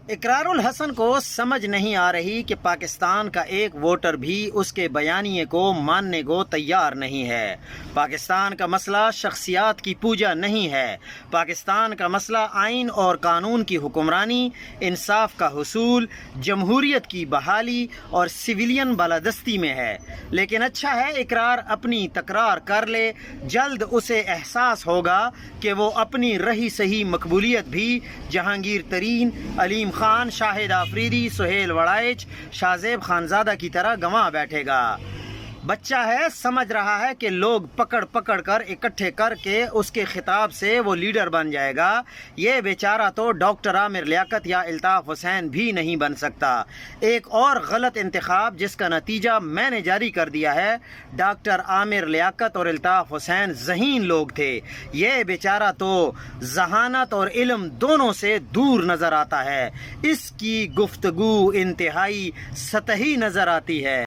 اقرار الحسن کو سمجھ نہیں آ رہی کہ پاکستان کا ایک ووٹر بھی اس کے بیانیے کو ماننے کو تیار نہیں ہے۔ پاکستان کا مسئلہ شخصیات کی پوجا نہیں ہے۔ پاکستان کا مسئلہ آئین اور قانون کی حکمرانی، انصاف کا حصول، جمہوریت کی بحالی اور سویلین بالادستی میں ہے۔ لیکن اچھا ہے اقرار اپنی تکرار کر لے، جلد اسے احساس ہوگا کہ وہ اپنی رہی سہی مقبولیت بھی جہانگیر ترین، علیم خان، شاہد آفریدی، سہیل وڑائچ، شاہ زیب خانزادہ کی طرح گنوا بیٹھے گا۔ بچہ ہے، سمجھ رہا ہے کہ لوگ پکڑ پکڑ کر اکٹھے کر کے اس کے خطاب سے وہ لیڈر بن جائے گا۔ یہ بیچارہ تو ڈاکٹر عامر لیاقت یا الطاف حسین بھی نہیں بن سکتا۔ ایک اور غلط انتخاب جس کا نتیجہ میں نے جاری کر دیا ہے۔ ڈاکٹر عامر لیاقت اور الطاف حسین ذہین لوگ تھے، یہ بیچارہ تو ذہانت اور علم دونوں سے دور نظر آتا ہے۔ اس کی گفتگو انتہائی سطحی نظر آتی ہے۔